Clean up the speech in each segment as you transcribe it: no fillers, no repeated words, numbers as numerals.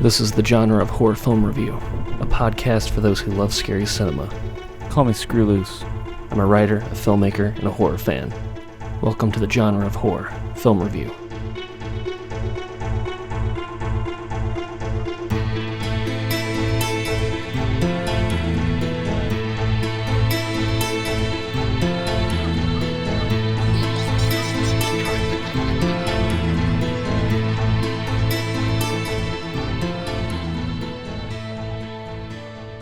This is the genre of horror film review, a podcast for those who love scary cinema. Call me Screw Loose. I'm a writer, a filmmaker, and a horror fan. Welcome to the genre of horror film review.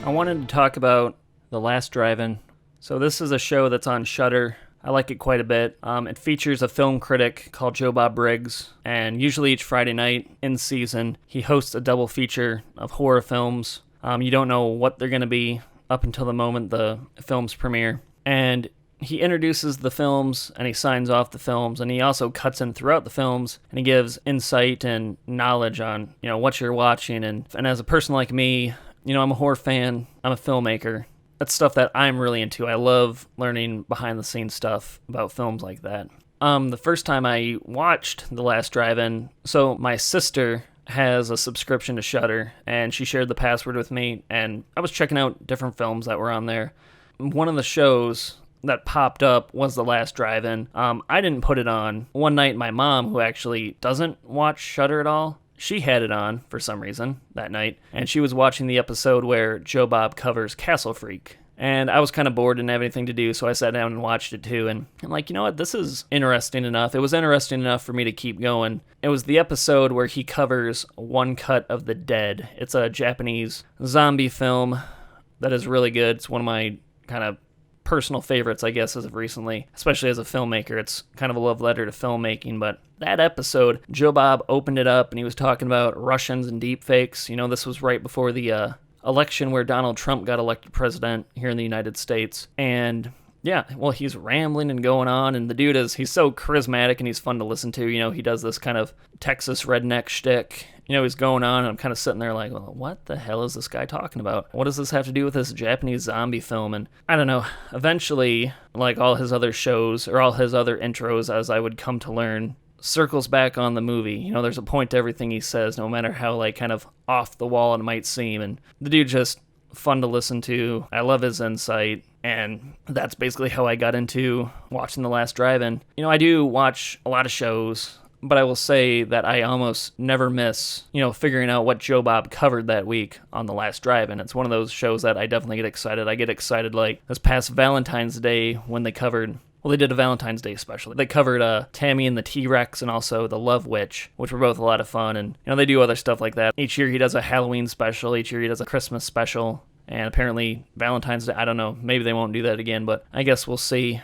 I wanted to talk about The Last Drive-In. So this is a show that's on Shudder. I like it quite a bit. It features a film critic called Joe Bob Briggs, and usually each Friday night in season, he hosts a double feature of horror films. You don't know what they're going to be up until the moment the films premiere. And he introduces the films, and he signs off the films, and he also cuts in throughout the films, and he gives insight and knowledge on, what you're watching. And as a person like me, I'm a horror fan, I'm a filmmaker. That's stuff that I'm really into. I love learning behind-the-scenes stuff about films like that. The first time I watched The Last Drive-In, so my sister has a subscription to Shudder, and she shared the password with me, and I was checking out different films that were on there. One of the shows that popped up was The Last Drive-In. I didn't put it on. One night, my mom, who actually doesn't watch Shudder at all, she had it on for some reason that night, and she was watching the episode where Joe Bob covers Castle Freak. And I was kind of bored and didn't have anything to do, so I sat down and watched it too. And I'm like, you know what, this is interesting enough. It was interesting enough for me to keep going. It was the episode where he covers One Cut of the Dead. It's a Japanese zombie film that is really good. It's one of my kind of personal favorites, I guess, as of recently, especially as a filmmaker. It's kind of a love letter to filmmaking, but that episode, Joe Bob opened it up and he was talking about Russians and deepfakes. This was right before the election where Donald Trump got elected president here in the United States. And yeah, well, he's rambling and going on, and the dude he's so charismatic and he's fun to listen to. He does this kind of Texas redneck shtick. He's going on, and I'm kind of sitting there like, well, what the hell is this guy talking about? What does this have to do with this Japanese zombie film? And I don't know. Eventually, like all his other shows, or all his other intros, as I would come to learn, circles back on the movie. There's a point to everything he says, no matter how, kind of off the wall it might seem. And the dude's just fun to listen to. I love his insight. And that's basically how I got into watching The Last Drive-In. I do watch a lot of shows, but I will say that I almost never miss, figuring out what Joe Bob covered that week on The Last Drive-In. It's one of those shows that I definitely get excited. I get excited like this past Valentine's Day when they covered, they did a Valentine's Day special. They covered Tammy and the T-Rex and also The Love Witch, which were both a lot of fun. And, they do other stuff like that. Each year he does a Halloween special. Each year he does a Christmas special. And apparently Valentine's Day, I don't know, maybe they won't do that again, but I guess we'll see.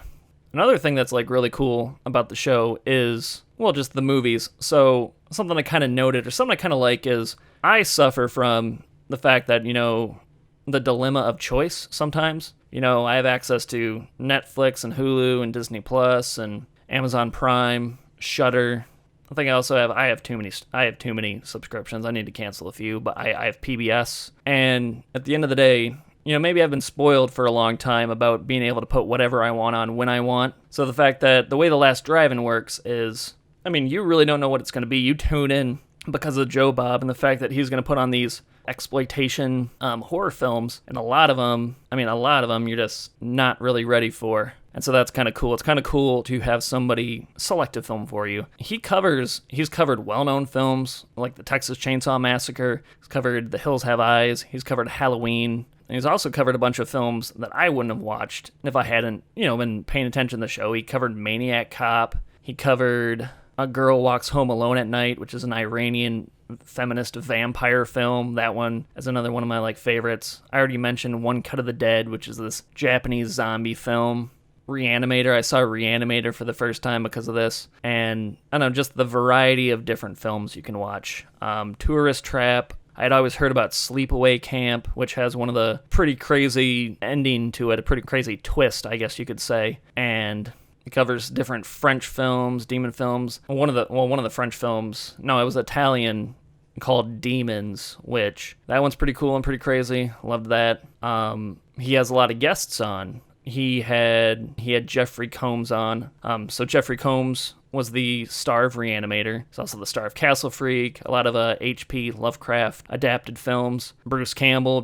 Another thing that's really cool about the show is, just the movies. So something I kind of noted, or something I kind of like, is I suffer from the fact that, the dilemma of choice sometimes. I have access to Netflix and Hulu and Disney Plus and Amazon Prime, Shudder. I think I have too many subscriptions. I need to cancel a few, but I have PBS. And at the end of the day, maybe I've been spoiled for a long time about being able to put whatever I want on when I want. So the fact that the way The Last Drive-In works is, you really don't know what it's going to be. You tune in because of Joe Bob and the fact that he's going to put on these exploitation horror films, and a lot of them you're just not really ready for. And so that's kind of cool. It's kind of cool to have somebody select a film for you. He's covered well-known films like the Texas Chainsaw Massacre. He's covered The Hills Have Eyes. He's covered Halloween. And he's also covered a bunch of films that I wouldn't have watched if I hadn't, been paying attention to the show. He covered Maniac Cop. He covered A Girl Walks Home Alone at Night, which is an Iranian feminist vampire film. That one is another one of my favorites. I already mentioned One Cut of the Dead, which is this Japanese zombie film. Reanimator. I saw Reanimator for the first time because of this. And I don't know, just the variety of different films you can watch. Tourist Trap. I had always heard about Sleepaway Camp, which has one of the pretty crazy ending to it, a pretty crazy twist, I guess you could say. And it covers different French films, demon films. One of the French films, no, it was Italian, called Demons, which that one's pretty cool and pretty crazy. Loved that. He has a lot of guests on. He had Jeffrey Combs on. So Jeffrey Combs was the star of Reanimator. He's also the star of Castle Freak, a lot of H.P. Lovecraft adapted films. Bruce Campbell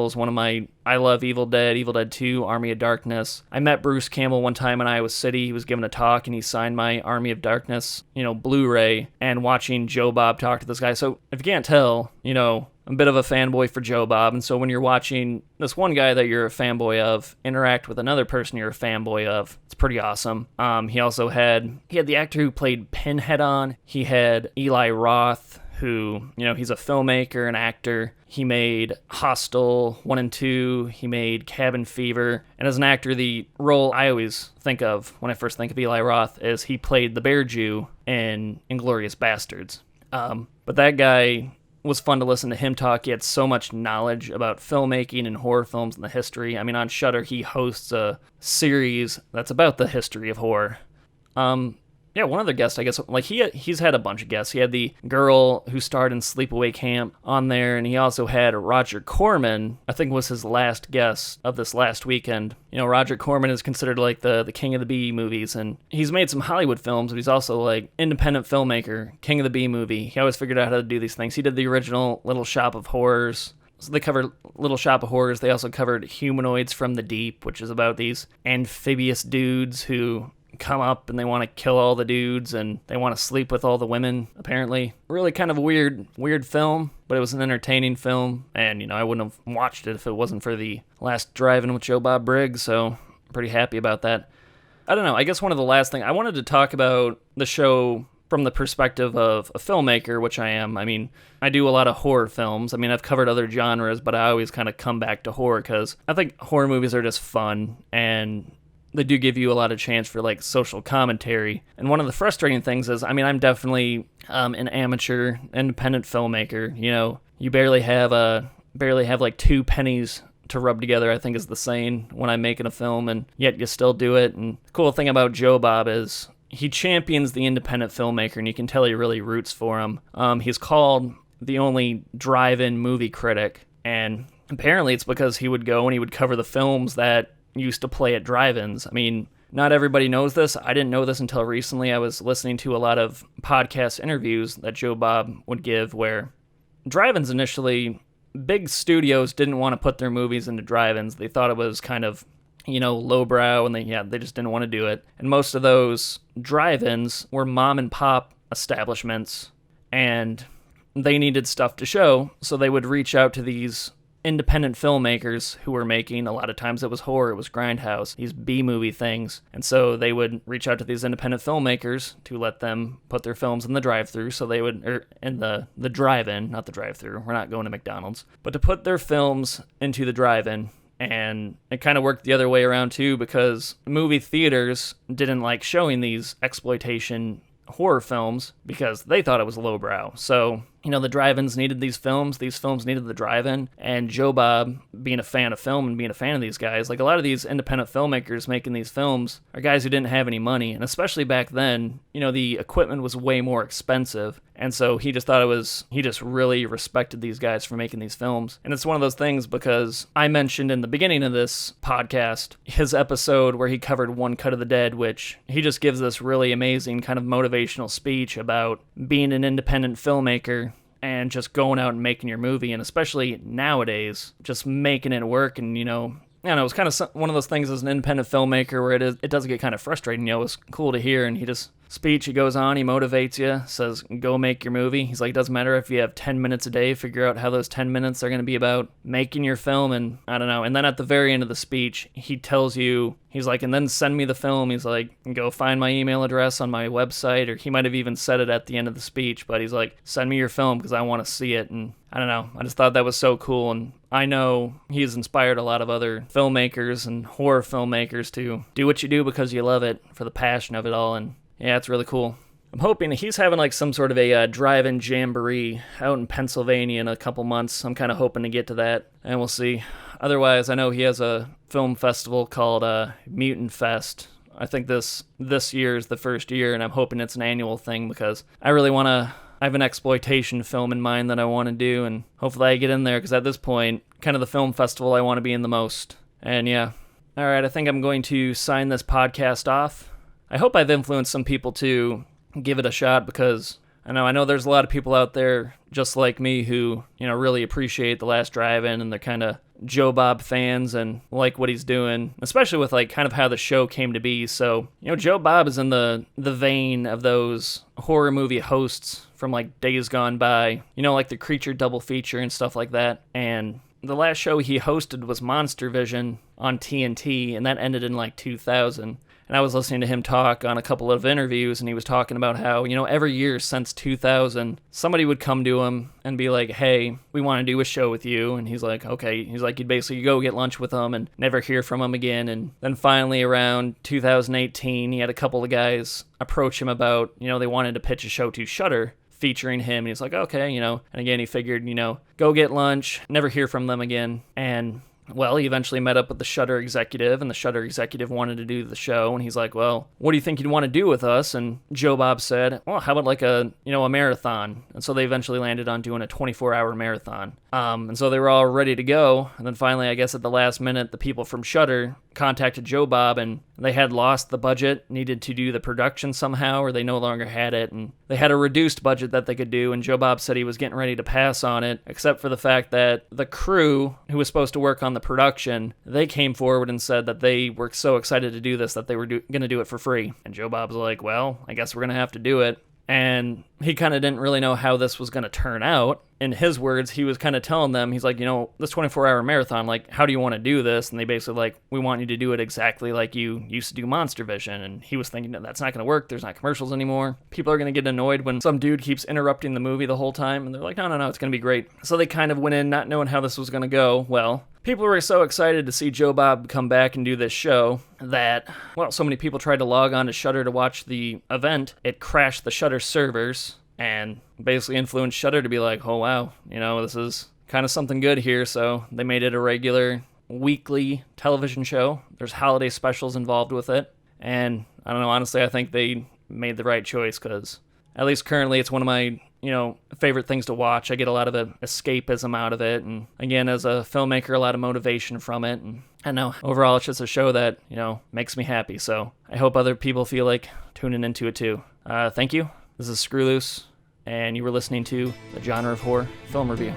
is one of my... I love Evil Dead 2, Army of Darkness. I met Bruce Campbell one time in Iowa City. He was giving a talk and he signed my Army of Darkness, Blu-ray, and watching Joe Bob talk to this guy. So if you can't tell, I'm a bit of a fanboy for Joe Bob, and so when you're watching this one guy that you're a fanboy of interact with another person you're a fanboy of, it's pretty awesome. He also had the actor who played Pinhead on. He had Eli Roth, who, he's a filmmaker, an actor. He made Hostel 1 and 2. He made Cabin Fever. And as an actor, the role I always think of when I first think of Eli Roth is he played the Bear Jew in Inglourious Bastards. But that guy... was fun to listen to him talk. He had so much knowledge about filmmaking and horror films and the history. I mean, on Shudder, he hosts a series that's about the history of horror. One other guest, I guess, he's had a bunch of guests. He had the girl who starred in Sleepaway Camp on there, and he also had Roger Corman, I think was his last guest of this last weekend. Roger Corman is considered like the king of the B movies, and he's made some Hollywood films, but he's also like independent filmmaker, king of the B movie. He always figured out how to do these things. He did the original Little Shop of Horrors. So they covered Little Shop of Horrors. They also covered Humanoids from the Deep, which is about these amphibious dudes who come up and they want to kill all the dudes and they want to sleep with all the women, apparently. Really kind of a weird film, but it was an entertaining film, and I wouldn't have watched it if it wasn't for the last drive-in with Joe Bob Briggs, so I'm pretty happy about that. I don't know, I guess one of the last things I wanted to talk about the show from the perspective of a filmmaker, which I am. I mean, I do a lot of horror films. I mean, I've covered other genres, but I always kind of come back to horror because I think horror movies are just fun, and they do give you a lot of chance for like social commentary. And one of the frustrating things is, I mean, I'm definitely an amateur independent filmmaker. You barely have like 2 pennies to rub together, I think is the saying when I'm making a film, and yet you still do it. And the cool thing about Joe Bob is he champions the independent filmmaker, and you can tell he really roots for him. He's called the only drive-in movie critic, and apparently it's because he would go and he would cover the films that used to play at drive-ins. I mean, not everybody knows this. I didn't know this until recently. I was listening to a lot of podcast interviews that Joe Bob would give where drive-ins initially, big studios didn't want to put their movies into drive-ins. They thought it was kind of, lowbrow, and they just didn't want to do it. And most of those drive-ins were mom and pop establishments, and they needed stuff to show, so they would reach out to these independent filmmakers who were making, a lot of times it was horror, it was grindhouse, these B-movie things, and so they would reach out to these independent filmmakers to let them put their films in the drive-thru, so they would, in the drive-in, not the drive-thru, we're not going to McDonald's, but to put their films into the drive-in. And it kind of worked the other way around too, because movie theaters didn't like showing these exploitation horror films because they thought it was lowbrow. So, the drive-ins needed these films needed the drive-in, and Joe Bob, being a fan of film and being a fan of these guys, like a lot of these independent filmmakers making these films are guys who didn't have any money, and especially back then, the equipment was way more expensive, and so he just really respected these guys for making these films. And it's one of those things because I mentioned in the beginning of this podcast his episode where he covered One Cut of the Dead, which he just gives this really amazing kind of motivational speech about being an independent filmmaker and just going out and making your movie, and especially nowadays, just making it work. And, I don't know, it's kind of one of those things as an independent filmmaker where it does get kind of frustrating. It's cool to hear, and he goes on, he motivates you, says, go make your movie. He's like, it doesn't matter if you have 10 minutes a day, figure out how those 10 minutes are going to be about making your film, and I don't know. And then at the very end of the speech, he tells you, he's like, and then send me the film. He's like, go find my email address on my website, or he might have even said it at the end of the speech, but he's like, send me your film because I want to see it. And I don't know, I just thought that was so cool, and I know he's inspired a lot of other filmmakers and horror filmmakers to do what you do because you love it, for the passion of it all, and yeah, it's really cool. I'm hoping he's having like some sort of a drive-in jamboree out in Pennsylvania in a couple months. I'm kind of hoping to get to that, and we'll see. Otherwise, I know he has a film festival called Mutant Fest. I think this year is the first year, and I'm hoping it's an annual thing because I have an exploitation film in mind that I want to do, and hopefully I get in there because at this point, kind of the film festival I want to be in the most. And yeah. All right, I think I'm going to sign this podcast off. I hope I've influenced some people to give it a shot, because I know there's a lot of people out there just like me who, really appreciate The Last Drive-In, and they're kind of Joe Bob fans and like what he's doing, especially with like kind of how the show came to be. So, Joe Bob is in the vein of those horror movie hosts from like days gone by, like the Creature double feature and stuff like that. And the last show he hosted was Monster Vision on TNT, and that ended in like 2000. And I was listening to him talk on a couple of interviews, and he was talking about how, every year since 2000, somebody would come to him and be like, hey, we want to do a show with you. And he's like, okay. He's like, you'd basically go get lunch with him and never hear from him again. And then finally around 2018, he had a couple of guys approach him about, they wanted to pitch a show to Shudder featuring him. And he's like, okay, and again, he figured, go get lunch, never hear from them again. And well, he eventually met up with the Shudder executive, and the Shudder executive wanted to do the show, and he's like, well, what do you think you'd want to do with us? And Joe Bob said, well, how about like a marathon? And so they eventually landed on doing a 24-hour marathon. And so they were all ready to go, and then finally, I guess at the last minute, the people from Shudder contacted Joe Bob, and they had lost the budget, needed to do the production somehow, or they no longer had it, and they had a reduced budget that they could do, and Joe Bob said he was getting ready to pass on it, except for the fact that the crew who was supposed to work on the production, they came forward and said that they were so excited to do this that they were going to do it for free. And Joe Bob's like, well, I guess we're going to have to do it. And he kind of didn't really know how this was going to turn out. In his words, he was kind of telling them, he's like, this 24-hour marathon, like, how do you want to do this? And they basically like, we want you to do it exactly like you used to do Monster Vision. And he was thinking that's not going to work. There's not commercials anymore. People are going to get annoyed when some dude keeps interrupting the movie the whole time. And they're like, no, it's going to be great. So they kind of went in not knowing how this was going to go. Well, people were so excited to see Joe Bob come back and do this show that, well, so many people tried to log on to Shudder to watch the event. It crashed the Shudder servers and basically influenced Shudder to be like, oh, wow, this is kind of something good here. So they made it a regular weekly television show. There's holiday specials involved with it. And I don't know, honestly, I think they made the right choice, because at least currently it's one of my favorite things to watch. I get a lot of escapism out of it, and again, as a filmmaker, a lot of motivation from it. And I know overall it's just a show that makes me happy. So I hope other people feel like tuning into it too. Thank you. This is Screw Loose, and you were listening to the Genre of Horror Film Review.